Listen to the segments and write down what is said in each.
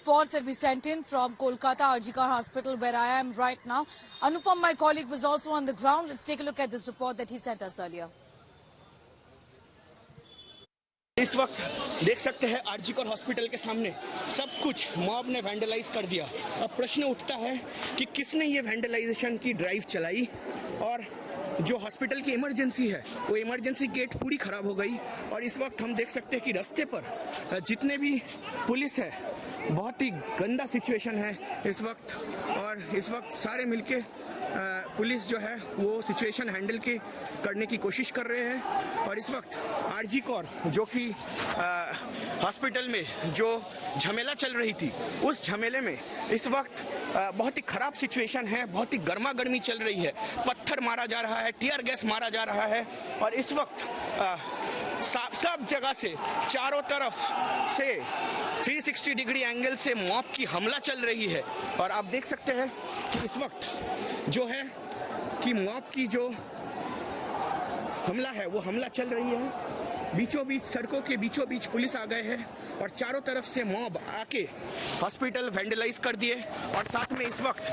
reports that we sent in from Kolkata Arjikar Hospital, where I am right now. Anupam, my colleague, was also on the ground. Let's take a look at this report that he sent us earlier. इस वक्त देख सकते हैं RG Kar hospital के सामने सब कुछ mob ने वैंडलाइज कर दिया। अब प्रश्न उठता है कि किसने ये वैंडलाइजेशन की ड्राइव चलाई और जो हॉस्पिटल की इमरजेंसी है वो इमरजेंसी गेट पूरी खराब हो गई। और इस वक्त हम देख सकते हैं कि रास्ते पर जितने भी पुलिस है बहुत ही गंदा सिचुएशन है इस वक्त। और इस वक्त सारे मिलके पुलिस जो है वो सिचुएशन हैंडल करने की कोशिश कर रहे हैं। और इस वक्त आरजीकर जो कि हॉस्पिटल में जो झमेला चल रही थी उस झमेले में इस वक्त बहुत ही खराब सिचुएशन है, बहुत ही गर्मा गर्मी चल रही है। पत्थर मारा जा रहा है, टीयर गैस मारा जा रहा है और इस वक्त सब जगह से चारों तरफ से 360 डिग्री एंगल से मॉब की हमला चल रही है। और आप देख सकते हैं कि इस वक्त जो है कि मॉब की जो हमला है वो हमला चल रही है। बीचों बीच सड़कों के बीचों बीच पुलिस आ गए हैं और चारों तरफ से मॉब आके हॉस्पिटल वैंडलाइज कर दिए। और साथ में इस वक्त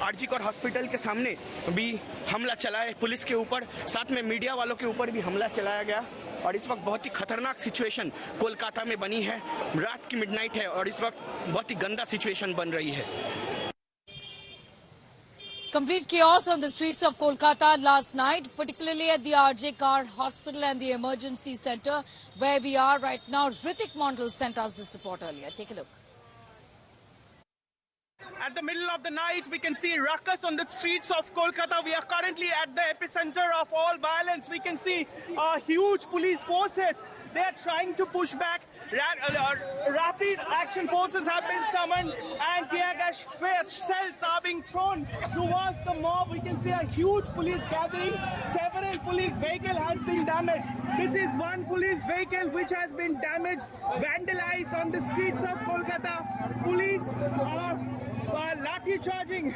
आरजीकर हॉस्पिटल के सामने भी हमला चला है पुलिस के ऊपर, साथ में मीडिया वालों के ऊपर भी हमला चलाया गया। और इस वक्त बहुत ही खतरनाक सिचुएशन कोलकाता में बनी है। रात की मिडनाइट है और इस वक्त बहुत ही गंदा सिचुएशन बन रही है। Complete chaos on the streets of Kolkata last night, particularly at the Arjikar Hospital and the Emergency Centre, where we are right now. Ritik Mondal sent us this report earlier. Take a look. At the middle of the night, we can see ruckus on the streets of Kolkata. We are currently at the epicenter of all violence. We can see huge police forces. They are trying to push back. Rapid action forces have been summoned and tear gas cells are being thrown towards the mob. We can see a huge police gathering. Several police vehicles has been damaged. This is one police vehicle which has been damaged, vandalized on the streets of Kolkata. Police are lathi charging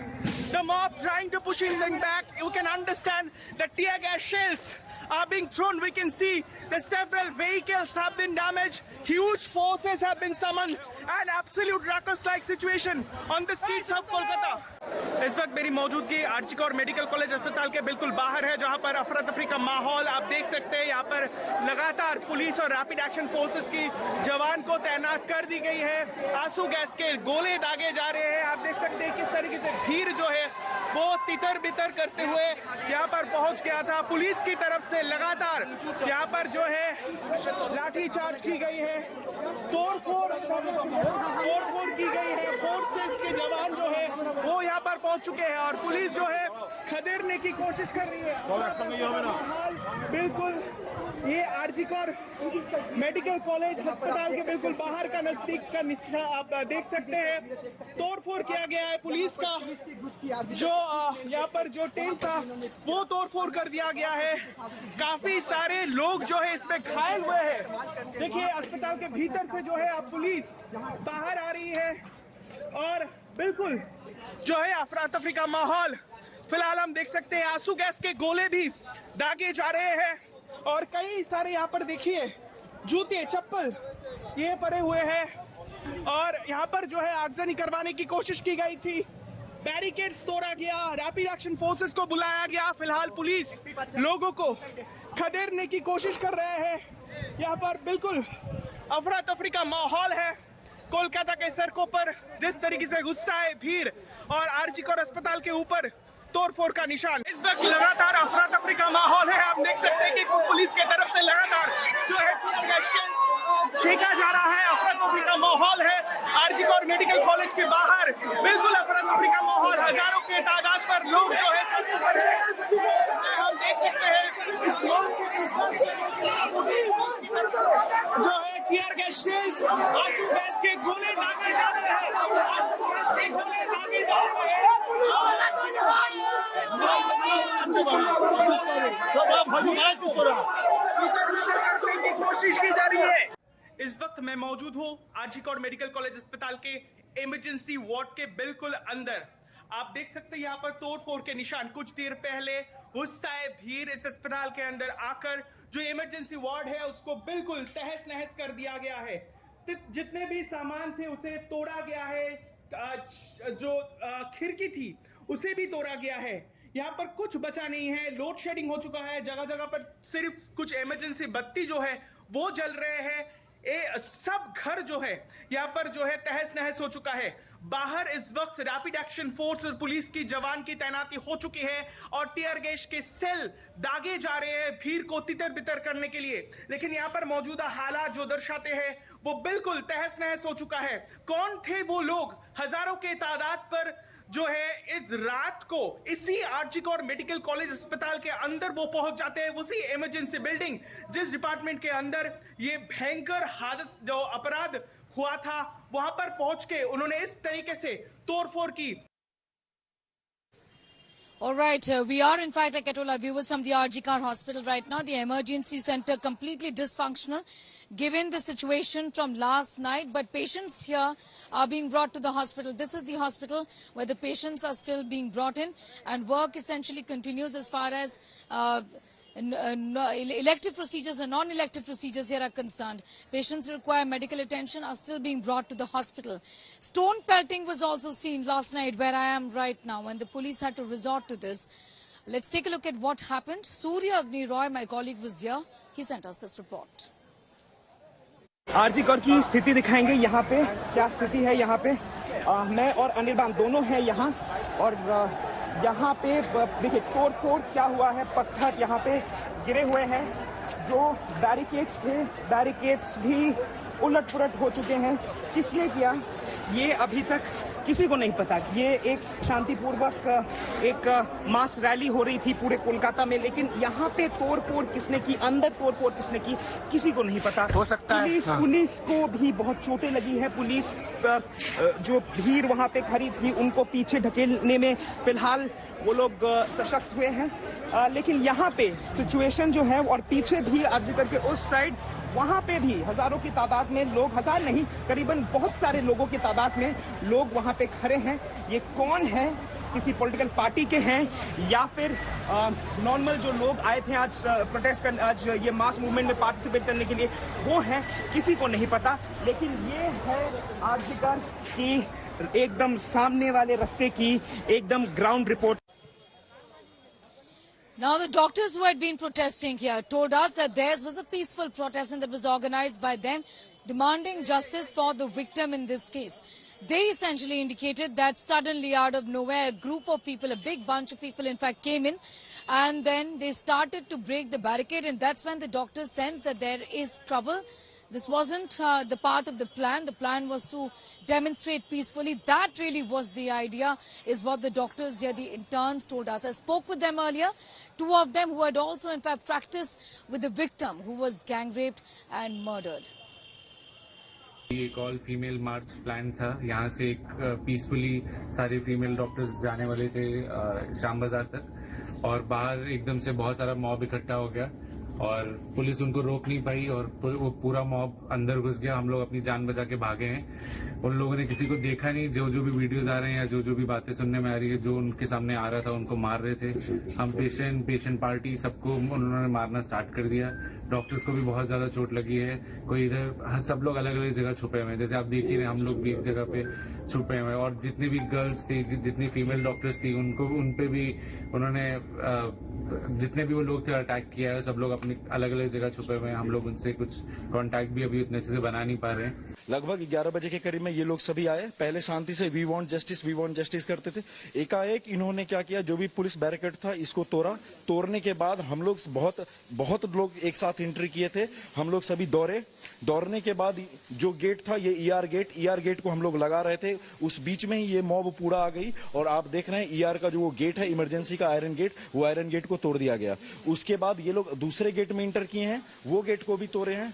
the mob, trying to push them back. You can understand the tear gas shells are being thrown. We can see that several vehicles have been damaged, huge forces have been summoned, and absolute ruckus-like situation on the streets of Kolkata. इस वक्त मेरी मौजूदगी RG Kar medical college अस्पताल के बिल्कुल बाहर है, जहां पर अफरा तफरी का माहौल आप देख सकते हैं। यहाँ पर लगातार पुलिस और रैपिड एक्शन फोर्सेस की जवान को तैनात कर दी गई है। आंसू गैस के गोले दागे जा रहे हैं। आप देख सकते हैं किस तरीके से भीड़ जो है वो तितर बितर करते हुए यहाँ पर पहुंच गया था। पुलिस की तरफ से लगातार यहाँ पर जो है लाठी चार्ज की गई है, तोड़फोड़ की गई है। फोर्सेस के जवान जो है वो यहाँ पर पहुंच चुके हैं और पुलिस जो है खदेड़ने की कोशिश कर रही है। बिल्कुल ये आरजीकर मेडिकल कॉलेज अस्पताल के बिल्कुल बाहर का नजदीक का निशान आप देख सकते हैं। तोड़फोड़ किया गया है पुलिस का, जो यहाँ पर जो टेंट था वो तोड़फोड़ कर दिया गया है। काफी सारे लोग जो है इसमें घायल हुए हैं। देखिए अस्पताल के भीतर से जो है अब पुलिस बाहर आ रही है और बिल्कुल जो है अफरा तफरी का माहौल फिलहाल हम देख सकते हैं। आंसू गैस के गोले भी दागे जा रहे हैं और कई सारे यहाँ पर देखिए जूते चप्पल ये पड़े हुए हैं और यहाँ पर जो है आगजनी करवाने की कोशिश की गई थी। बैरिकेड्स तोड़ा गया, रैपिड एक्शन फोर्सेस को बुलाया गया। फिलहाल पुलिस लोगों को खदेड़ने की कोशिश कर रहे हैं। यहाँ पर बिल्कुल अफरा तफरी का माहौल है। कोलकाता के सड़कों पर जिस तरीके से गुस्सा है, भीड़ और आरजीकर अस्पताल के ऊपर तोड़फोड़ का निशान। इस वक्त लगातार अफरा तफरी का माहौल है। आप देख सकते हैं कि पुलिस की तरफ से लगातार जो है फेंका जा रहा है। अफरा तफरी का माहौल है आरजीकर मेडिकल कॉलेज के बाहर। बिल्कुल अफरा तफरी का माहौल, हजारों के तादाद पर लोग जो है सड़कों पर हैं। हम देख सकते हैं जो है टीयर गैस शेल्स, आंसू गैस के गोले दागे जा रहे हैं। की कोशिश की जा रही है। इस वक्त मैं मौजूद हूँ आरजीकर मेडिकल कॉलेज अस्पताल के इमरजेंसी वार्ड के बिल्कुल अंदर। आप देख सकते हैं यहाँ पर तोड़फोड़ के निशान। कुछ देर पहले गुस्सा है भीड़ इस अस्पताल के अंदर आकर जो इमरजेंसी वार्ड है उसको बिल्कुल तहस नहस कर दिया गया है। जितने भी सामान थे उसे तोड़ा गया है, जो खिड़की थी उसे भी तोड़ा गया है। यहाँ पर कुछ बचा नहीं है, लोड शेडिंग हो चुका है, जगह जगह पर सिर्फ कुछ इमरजेंसी बत्ती जो है वो जल रहे हैं। सब घर जो है यहाँ पर जो है तहस नहस हो चुका है। बाहर इस वक्त रैपिड एक्शन फोर्स और पुलिस की जवान की तैनाती हो चुकी है और टीयर गैस के सेल दागे जा रहे हैं भीड़ को तितर बितर करने के लिए। लेकिन यहाँ पर मौजूदा हालात जो दर्शाते हैं वो बिल्कुल तहस नहस हो चुका है। कौन थे वो लोग हजारों के तादाद पर जो है इस रात को इसी आरजी कौर मेडिकल कॉलेज अस्पताल के अंदर वो पहुंच जाते हैं, उसी इमरजेंसी बिल्डिंग जिस डिपार्टमेंट के अंदर ये भयंकर हादसा जो अपराध हुआ था, वहां पर पहुंच के उन्होंने इस तरीके से तोड़फोड़ की। All right, we are in fact, like I told our viewers, from the RG Kar Hospital right now. The emergency center completely dysfunctional given the situation from last night. But patients here are being brought to the hospital. This is the hospital where the patients are still being brought in, and work essentially continues as far as elective procedures and non-elective procedures here are concerned. Patients who require medical attention are still being brought to the hospital. Stone pelting was also seen last night where I am right now, and the police had to resort to this. Let's take a look at what happened. Surya Agni Roy, my colleague, was here. He sent us this report. RG Kar की स्थिति दिखाएंगे। यहाँ पे क्या स्थिति है, यहाँ पे मैं और अनिर्बान दोनों हैं यहाँ, और यहाँ पे देखिए तोड़-फोड़ क्या हुआ है। पत्थर यहाँ पे गिरे हुए हैं, जो बैरिकेड्स थे बैरिकेड्स भी उलट-पुलट हो चुके हैं। किसने किया ये अभी तक किसी को नहीं पता। ये एक शांतिपूर्वक एक मास रैली हो रही थी पूरे कोलकाता में, लेकिन यहाँ पे तोड़-फोड़ किसने की, अंदर तोड़-फोड़ किसने की, किसी को नहीं पता। हो सकता है पुलिस को भी बहुत चोटें लगी है। पुलिस जो भीड़ वहाँ पे खड़ी थी उनको पीछे ढकेलने में फिलहाल वो लोग सशक्त हुए हैं, लेकिन यहाँ पे सिचुएशन जो है, और पीछे भी आरजी करके उस साइड वहाँ पे भी हजारों की तादाद में लोग, हजार नहीं करीबन बहुत सारे लोगों की तादाद में लोग वहाँ पे खड़े हैं। ये कौन है, किसी पॉलिटिकल पार्टी के हैं या फिर नॉर्मल जो लोग आए थे आज प्रोटेस्ट करने, आज ये मास मूवमेंट में पार्टिसिपेट करने के लिए, वो है किसी को नहीं पता। लेकिन ये है आरजी कर की एकदम सामने वाले रास्ते की एकदम ground report. Now, the doctors who had been protesting here told us that theirs was a peaceful protest and that was organized by them, demanding justice for the victim in this case. They essentially indicated that suddenly, out of nowhere, a group of people, a big bunch of people, in fact, came in, and then they started to break the barricade, and that's when the doctors sensed that there is trouble. This wasn't the part of the plan. The plan was to demonstrate peacefully. That really was the idea, is what the doctors here, the interns, told us. I spoke with them earlier, two of them who had also, in fact, practiced with the victim who was gang raped and murdered. एक all female मार्च plan था। यहाँ से एक peacefully सारे female doctors जाने वाले थे शाम बाजार तक, और बाहर एकदम से बहुत सारा मॉब इकट्ठा हो गया और पुलिस उनको रोक नहीं पाई और वो पूरा मॉब अंदर घुस गया। हम लोग अपनी जान बचा के भागे हैं। उन लोगों ने किसी को देखा नहीं। जो जो भी वीडियोस आ रहे हैं या जो जो भी बातें सुनने में आ रही है, जो उनके सामने आ रहा था उनको मार रहे थे। हम पेशेंट पार्टी सबको उन्होंने मारना स्टार्ट कर दिया। डॉक्टर्स को भी बहुत ज्यादा चोट लगी है। कोई इधर, सब लोग अलग अलग जगह छुपे हुए हैं, जैसे आप देख ही रहे, हम लोग भी एक जगह पे छुपे हुए हैं। और जितनी भी गर्ल्स थी, जितनी फीमेल डॉक्टर्स थी, उन पे भी उन्होंने जितने भी वो लोग थे अटैक किया है। सब लोग अपनी अलग अलग जगह छुपे हुए हैं। हम लोग उनसे कुछ कांटेक्ट भी अभी उतने अच्छे से बना नहीं पा रहे हैं। लगभग 11 बजे के करीब में ये लोग सभी आए। पहले शांति से वी वांट जस्टिस करते थे। एकाएक इन्होंने क्या किया, जो भी पुलिस बैरिकेड था इसको तोड़ा। तोड़ने के बाद हम लोग बहुत लोग एक साथ एंट्री किए थे। हम लोग सभी दौड़ने के बाद जो गेट था, ये ईआर गेट को हम लोग लगा रहे थे। उस बीच में ही ये मॉब पूरा आ गई और आप देख रहे हैं ईआर का जो वो गेट है, इमरजेंसी का आयरन गेट, वो आयरन गेट को तोड़ दिया गया। उसके बाद ये लोग दूसरे गेट में इंटर किए हैं, वो गेट को भी तोड़े हैं।